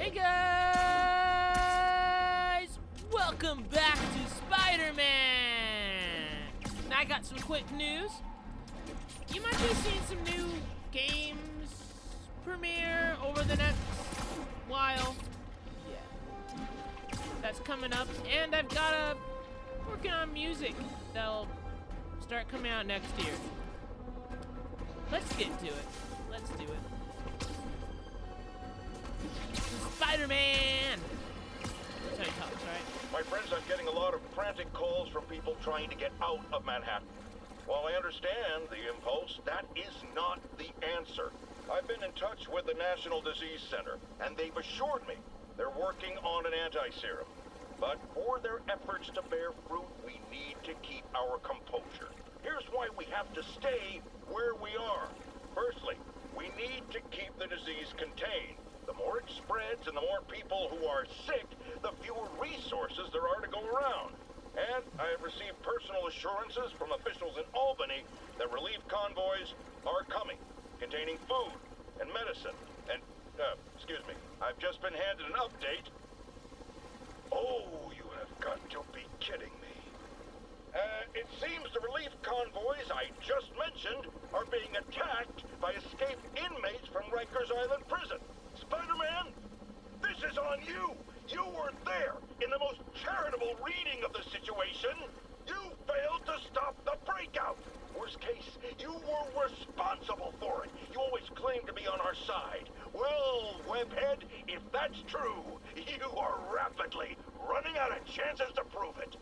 Hey guys! Welcome back to Spider-Man! Now I got some quick news. You might be seeing some new games premiere over the next while. Yeah. That's coming up. And I've got working on music that'll start coming out next year. Let's get to it. Let's do it. Spider-Man! That's how he talks, right? My friends, I'm getting a lot of frantic calls from people trying to get out of Manhattan. While I understand the impulse, that is not the answer. I've been in touch with the National Disease Center, and they've assured me they're working on an anti-serum. But for their efforts to bear fruit, we need to keep our composure. Here's why we have to stay where we are. Firstly, we need to keep the disease contained. The more it spreads and the more people who are sick, the fewer resources there are to go around. And I have received personal assurances from officials in Albany that relief convoys are coming, containing food and medicine. And, excuse me, I've just been handed an update. Oh, you have got to be kidding me. It seems the relief convoys I just mentioned are being attacked by escaped inmates from Rikers Island Prison. Spider-Man, this is on you! You were there in the most charitable reading of the situation. You failed to stop the breakout. Worst case, you were responsible for it. You always claimed to be on our side. Well, Webhead, if that's true, you are rapidly running out of chances to prove it.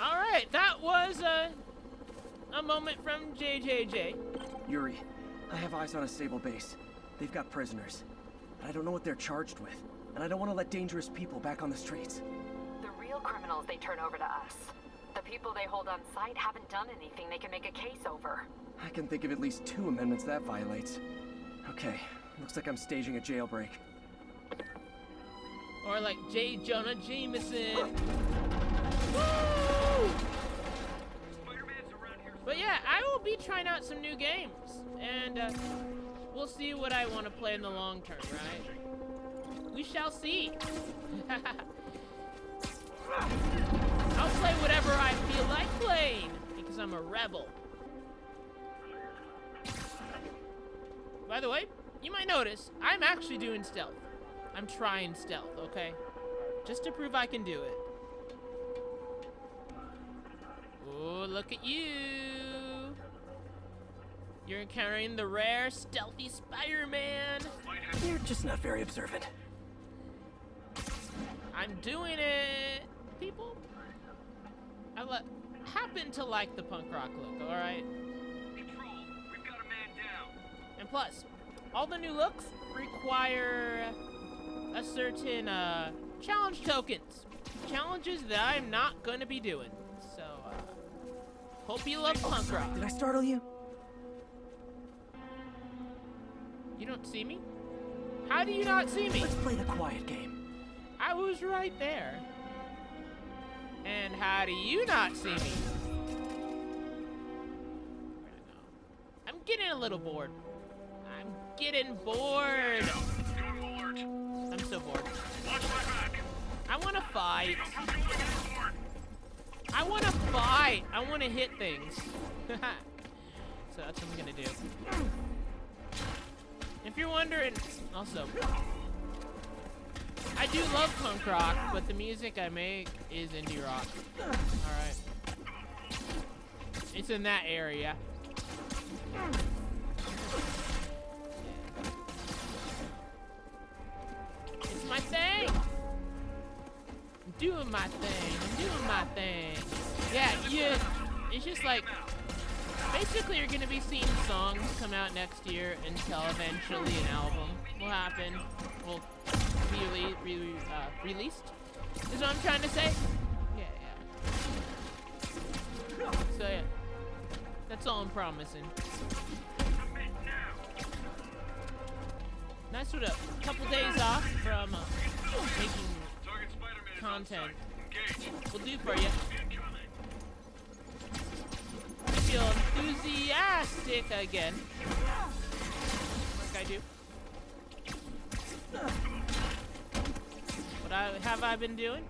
All right, that was a moment from JJJ. Yuri, I have eyes on a stable base. They've got prisoners. I don't know what they're charged with, and I don't want to let dangerous people back on the streets. The real criminals they turn over to us. The people they hold on site haven't done anything they can make a case over. I can think of at least 2 amendments that violates. Okay, looks like I'm staging a jailbreak. Or like J. Jonah Jameson. Woo! But yeah, I will be trying out some new games, and we'll see what I want to play in the long term, right? We shall see. I'll play whatever I feel like playing, because I'm a rebel. By the way, you might notice, I'm actually doing stealth. I'm trying stealth, okay? Just to prove I can do it. Oh, look at you. You're encountering the rare, stealthy Spider-Man. You're just not very observant. I'm doing it, people. I happen to like the punk rock look, alright? Control, we've got a man down. And plus, all the new looks require a certain challenge tokens. Challenges that I'm not gonna be doing. So, hope you love punk rock. Did I startle you? You don't see me? How do you not see me? Let's play the quiet game. I was right there. And how do you not see me? Where'd I go? I'm getting a little bored. I'm getting bored. Go to alert. I'm so bored. Watch my back. I want to fight. Don't go overboard. I want to fight. I want to hit things. So that's what I'm going to do. If you're wondering, also, I do love punk rock, but the music I make is indie rock. Alright. It's in that area. It's my thing! I'm doing my thing. I'm doing my thing. Yeah, it's just like, basically you're gonna be seeing songs come out next year until eventually an album will happen. Will be released, is what I'm trying to say. Yeah. So yeah, that's all I'm promising. Nice with a couple days off from making content. Will do for you. I feel enthusiastic again. Like I do. Have I been doing?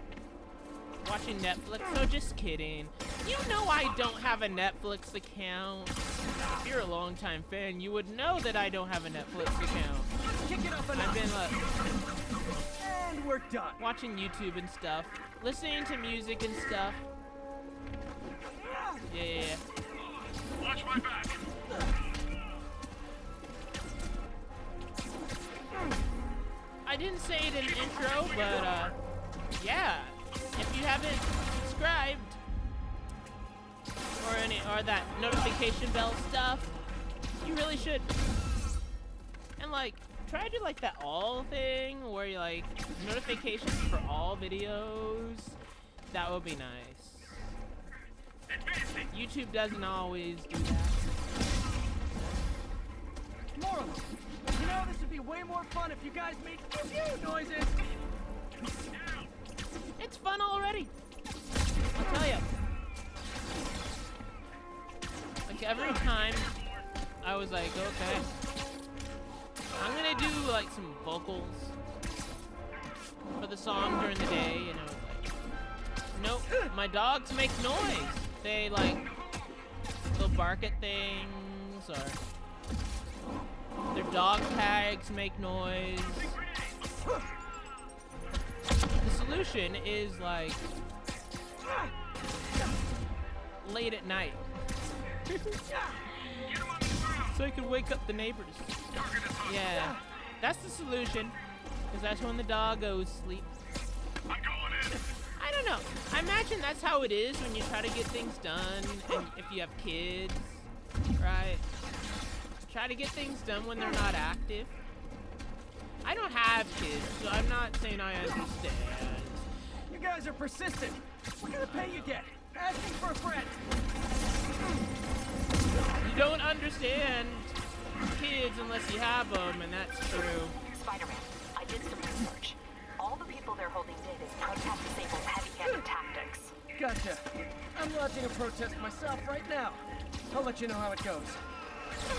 Watching Netflix? No, just kidding. You know I don't have a Netflix account. If you're a longtime fan, you would know that I don't have a Netflix account. Kick it up a notch. I've been And we're done. watching YouTube and stuff, listening to music and stuff. Yeah. Watch my back. I didn't say it in the intro, but yeah. If you haven't subscribed or that notification bell stuff, you really should. And like, try to do like that all thing where you like notifications for all videos. That would be nice. YouTube doesn't always do that. More of them. You know, this would be way more fun if you guys made pew-pew noises. It's fun already. I'll tell you. Like every time I was like, okay, I'm gonna do like some vocals for the song during the day, and I was like, nope, my dogs make noise. They'll bark at things, or their dog tags make noise. The solution is like late at night. So I can wake up the neighbors. Yeah, that's the solution. Because that's when the doggos sleep. I'm going in. I don't know. I imagine that's how it is when you try to get things done, and if you have kids, right? Try to get things done when they're not active. I don't have kids, so I'm not saying I understand. You guys are persistent. What kind of pay you get? Asking for a friend. You don't understand kids unless you have them, and that's true. Spider-Man, I did some research. All the people they're holding did is protest disabled heavy-handed tactics. Gotcha. I'm launching a protest myself right now. I'll let you know how it goes.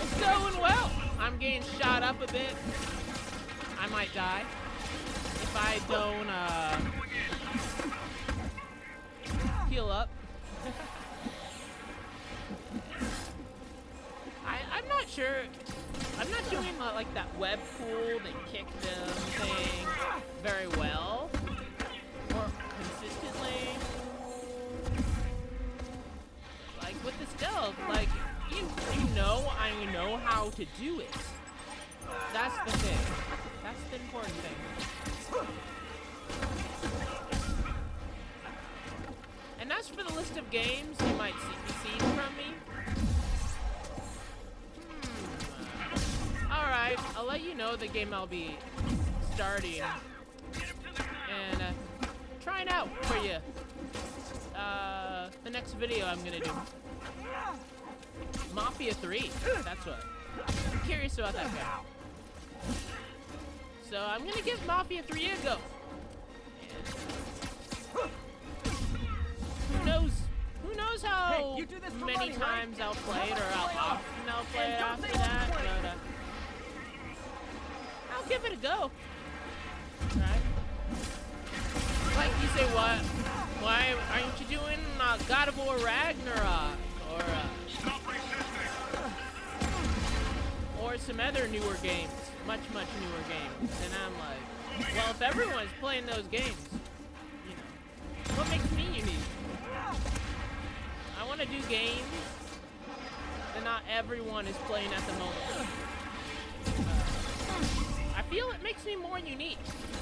It's going well. I'm getting shot up a bit. I might die if I don't heal up. I'm not sure. I'm not doing like that web pull and kick them thing very well or consistently. Like with the stealth, like you know I know how to do it. That's the thing. That's the important thing. And as for the list of games you might be seeing from me, alright, I'll let you know the game I'll be starting and trying out for you. The next video I'm gonna do. Mafia 3, that's what. I'm curious about that game. So I'm gonna give Mafia 3 a go. And who knows how many times I'll play it or how often I'll play it after that, but I'll give it a go. Right? Like you say, what? Why aren't you doing God of War Ragnarok or some other newer games, much newer games? And I'm like, well, if everyone's playing those games, you know, what makes me unique? I want to do games that not everyone is playing at the moment. I feel it makes me more unique.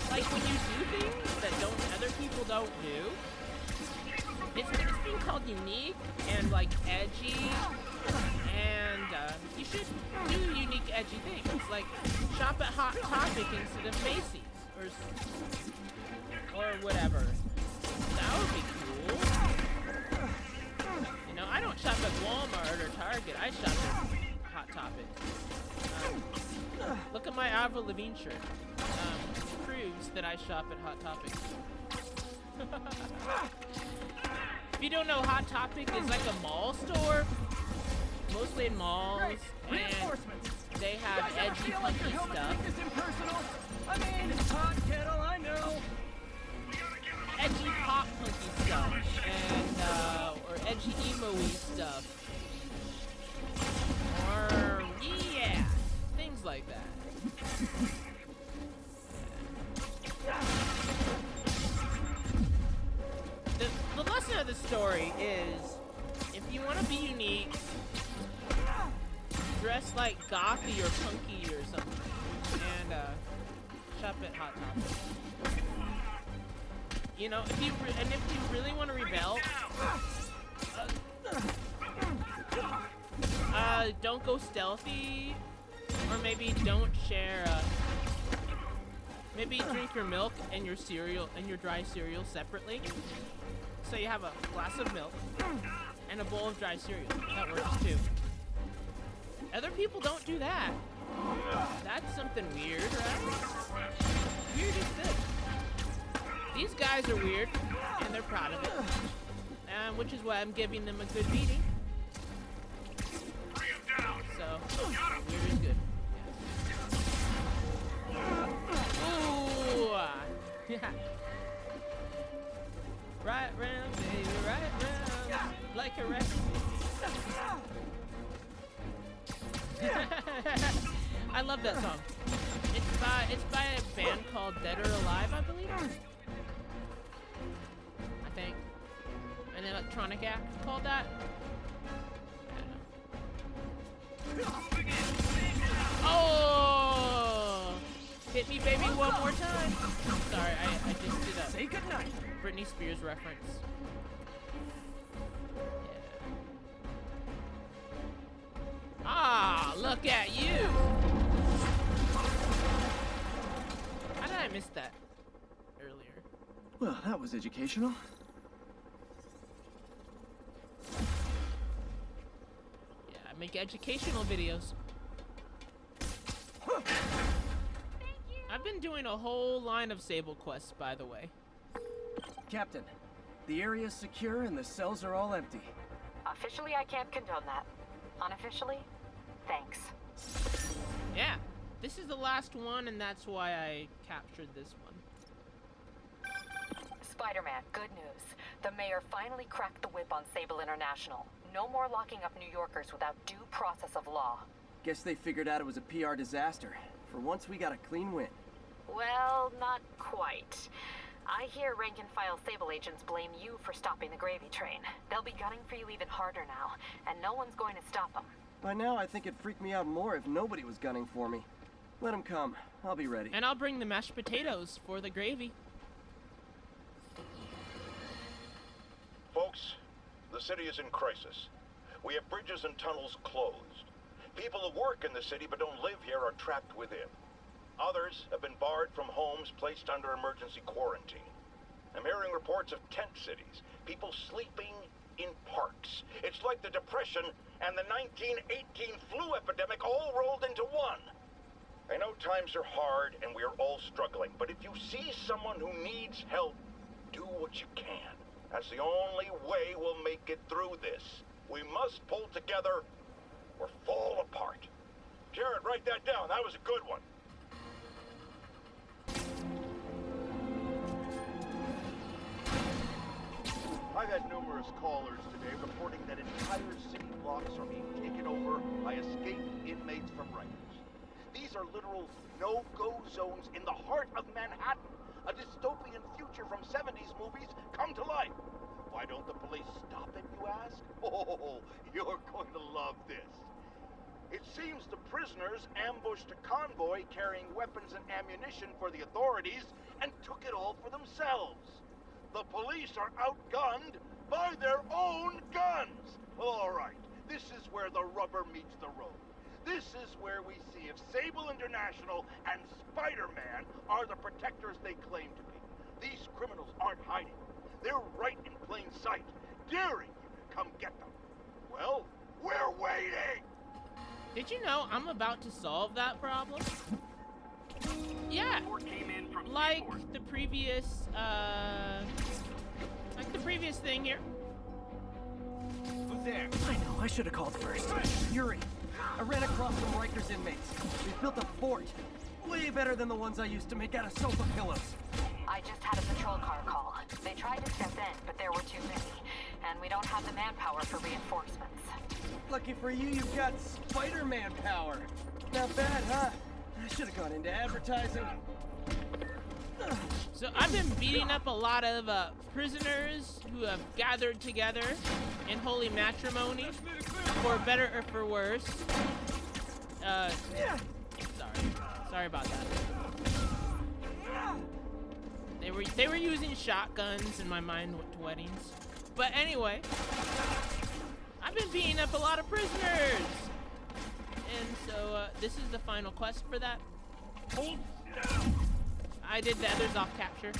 Like when you do things that other people don't do, it's being called unique and like edgy, and you should do unique edgy things, like shop at Hot Topic instead of Macy's or whatever. That would be cool. You know, I don't shop at Walmart or Target. I shop at Hot Topic. Look at my Avril Lavigne shirt. Proves that I shop at Hot Topic. If you don't know, Hot Topic is like a mall store, mostly in malls, and they have edgy, funky stuff. I mean, The lesson of the story is, if you want to be unique, dress like gothy or punky or something, and shop at Hot Topic. You know, if you really want to rebel, don't go stealthy, or maybe don't share. Maybe drink your milk and your cereal and your dry cereal separately. So you have a glass of milk and a bowl of dry cereal. That works too. Other people don't do that. That's something weird, right? Weird is this. These guys are weird, and they're proud of it. Which is why I'm giving them a good beating. So, weird is good. Ooh! Yeah. Right round, baby, right round. Like a record. I love that song. It's by a band called Dead or Alive, I believe. I think. An electronic act called that. I don't know. Oh! Hit me, baby, one more time. Sorry, I just did a Say goodnight. Britney Spears reference. Ah, look at you! How did I miss that earlier? Well, that was educational. Yeah, I make educational videos. I've been doing a whole line of Sable quests, by the way. Captain, the area's secure and the cells are all empty. Officially, I can't condone that. Unofficially, thanks. Yeah, this is the last one, and that's why I captured this one. Spider-Man, good news. The mayor finally cracked the whip on Sable International. No more locking up New Yorkers without due process of law. Guess they figured out it was a PR disaster. For once, we got a clean win. Well, not quite. I hear rank-and-file Sable agents blame you for stopping the gravy train. They'll be gunning for you even harder now, and no one's going to stop them. By now, I think it'd freak me out more if nobody was gunning for me. Let them come. I'll be ready. And I'll bring the mashed potatoes for the gravy. Folks, the city is in crisis. We have bridges and tunnels closed. People who work in the city but don't live here are trapped within. Others have been barred from homes placed under emergency quarantine. I'm hearing reports of tent cities, people sleeping in parks. It's like the Depression and the 1918 flu epidemic all rolled into one. I know times are hard and we're all struggling, but if you see someone who needs help, do what you can. That's the only way we'll make it through this. We must pull together or fall apart. Jared, write that down. That was a good one. I've had numerous callers today reporting that entire city blocks are being taken over by escaped inmates from Rikers. These are literal no-go zones in the heart of Manhattan. A dystopian future from 70s movies come to life. Why don't the police stop it, you ask? Oh, you're going to love this. It seems the prisoners ambushed a convoy carrying weapons and ammunition for the authorities and took it all for themselves. The police are outgunned by their own guns. All right, this is where the rubber meets the road. This is where we see if Sable International and Spider-Man are the protectors they claim to be. These criminals aren't hiding. They're right in plain sight, daring you to come get them. Well, we're waiting! Did you know I'm about to solve that problem? Yeah, like the previous thing here. Who's there? I know, I should have called first. Yuri, I ran across some Rikers inmates. They built a fort. Way better than the ones I used to make out of sofa pillows. I just had a patrol car call. They tried to step in, but there were too many. And we don't have the manpower for reinforcements. Lucky for you, you've got Spider-Man power. Not bad, huh? should have gone into advertising. So I've been beating up a lot of prisoners who have gathered together in holy matrimony, for better or for worse. Sorry about that. They were using shotguns, and my mind went to weddings. But anyway, I've been beating up a lot of prisoners, and so this is the final quest for that. I did the others off capture.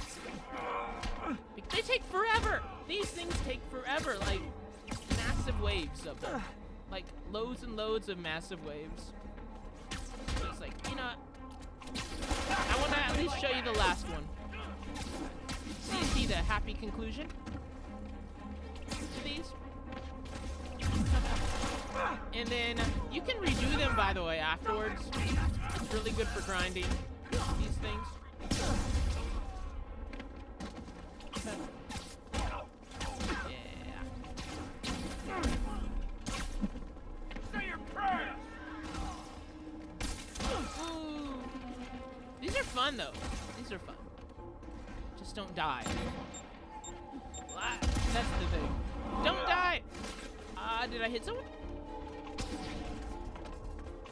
They take forever. These things take forever, like massive waves of them, like loads and loads of massive waves. So it's like, you know, I want to at least show you the last one. So you see the happy conclusion to these. And then you can redo them, by the way, afterwards. It's really good for grinding these things. Say your prayers. Ooh. These are fun, though. These are fun. Just don't die. That's the thing. Don't die! Did I hit someone?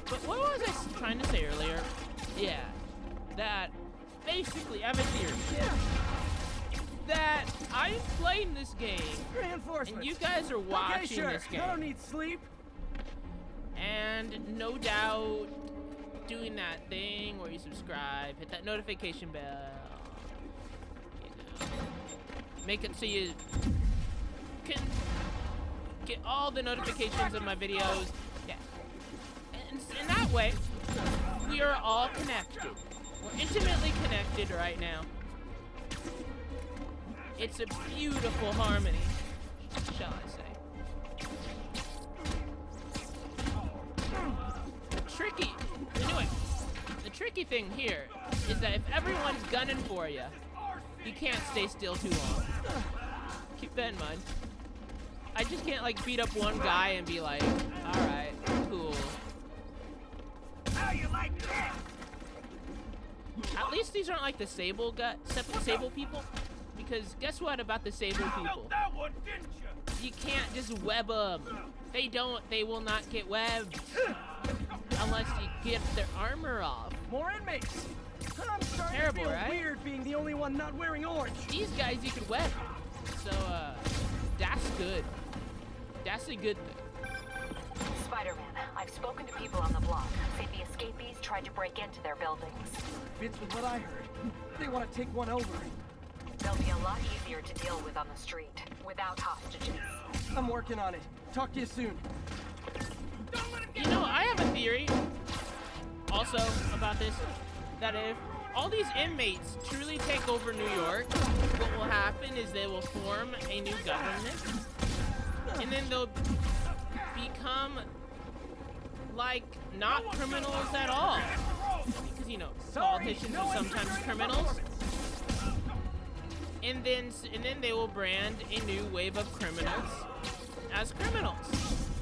But what was I trying to say earlier? Yeah, that basically I have a theory. That I'm playing this game, Reinforcements. and you guys are watching this game. I don't need sleep. And no doubt doing that thing where you subscribe, hit that notification bell, you know, make it so you can get all the notifications of my videos. Yeah. And in that way, we are all connected. We're intimately connected right now. It's a beautiful harmony, shall I say. The tricky thing here is that if everyone's gunning for you, you can't stay still too long. Keep that in mind. I just can't like beat up one guy and be like, alright, cool. How you like that? At least these aren't like the Sable people. Because guess what about the Sable people? Felt that one, didn't you? You can't just web them. They will not get webbed. Unless you get their armor off. More inmates. I'm starting Terrible, to feel right? weird being the only one not wearing orange. These guys you could web. So, that's good. That's a good thing. Spider-Man, I've spoken to people on the block. Say the escapees tried to break into their buildings. Fits with what I heard. They want to take one over. They'll be a lot easier to deal with on the street, without hostages. I'm working on it. Talk to you soon. You know, I have a theory also about this, that if all these inmates truly take over New York, what will happen is they will form a new government, and then they'll become like not criminals at all, because you know politicians are sometimes criminals, and then they will brand a new wave of criminals as criminals,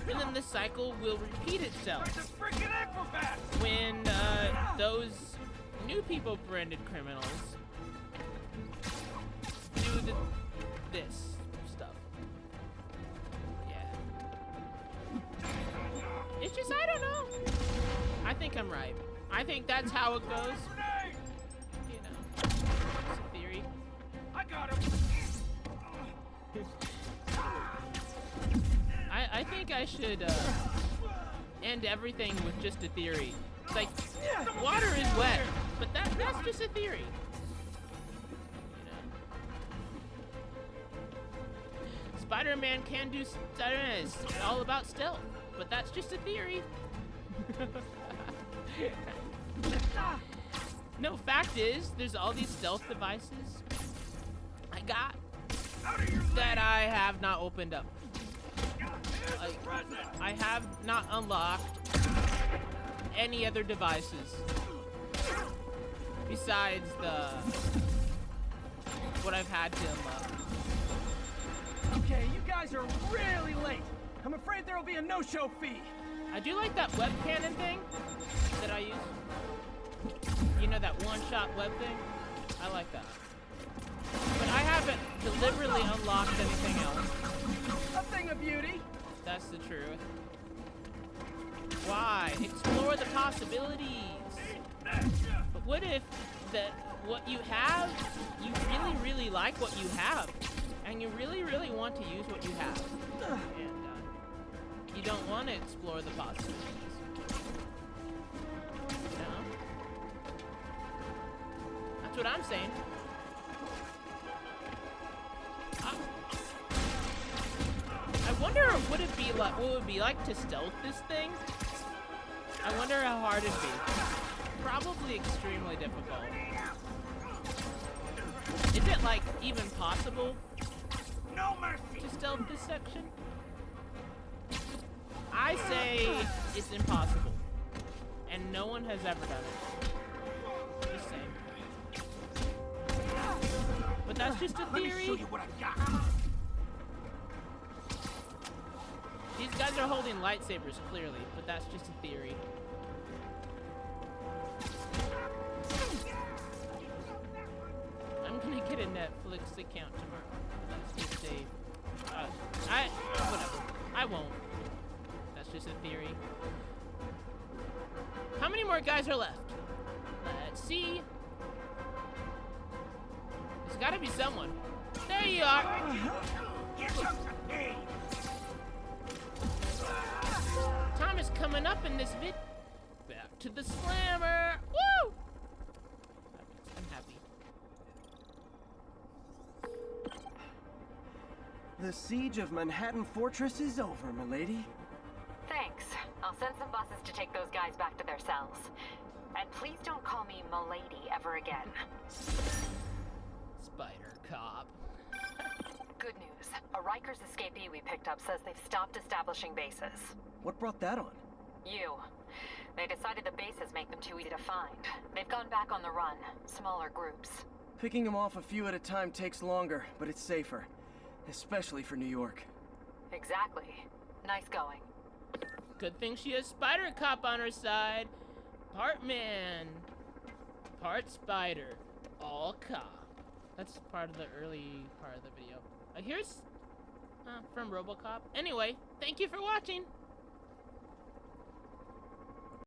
and then the cycle will repeat itself when those new people branded criminals do this stuff. Yeah. It's just, I don't know. I think I'm right. I think that's how it goes. You know, it's a theory. I got him. I think I should end everything with just a theory. It's like, water is wet, but that's just a theory. You know? Spider-Man can do Spider-Man is all about stealth, but that's just a theory. No, fact is, there's all these stealth devices I got that I have not opened up. Like, I have not unlocked any other devices besides what I've had to unlock. Okay, you guys are really late. I'm afraid there will be a no-show fee. I do like that web cannon thing that I use. one-shot web thing. I like that. But I haven't deliberately unlocked anything else. A thing of beauty. That's the truth. Why? Explore the possibilities. But what if what you have, you really, really like what you have, and you really, really want to use what you have, and you don't want to explore the possibilities. You know? That's what I'm saying. I wonder what it would be like to stealth this thing. I wonder how hard it'd be. Probably extremely difficult. Is it like even possible No mercy. to stealth this section? I say it's impossible, and no one has ever done it. Just saying. But that's just a Let me show theory. you what I got. These guys are holding lightsabers, clearly, but that's just a theory. I'm gonna get a Netflix account tomorrow. That's just a... whatever. I won't. That's just a theory. How many more guys are left? Let's see. There's gotta be someone. There you are! You took the pay. Tom is coming up in this vid. Back to the slammer. Woo! I'm happy. The siege of Manhattan Fortress is over, milady. Thanks. I'll send some buses to take those guys back to their cells. And please don't call me Milady ever again. Spider Cop. Good news. A Rikers escapee we picked up says they've stopped establishing bases. What brought that on? You. They decided the bases make them too easy to find. They've gone back on the run. Smaller groups. Picking them off a few at a time takes longer, but it's safer. Especially for New York. Exactly. Nice going. Good thing she has Spider Cop on her side. Part man, part spider, all cop. That's part of the early part of the video. Here's from RoboCop. Anyway, thank you for watching.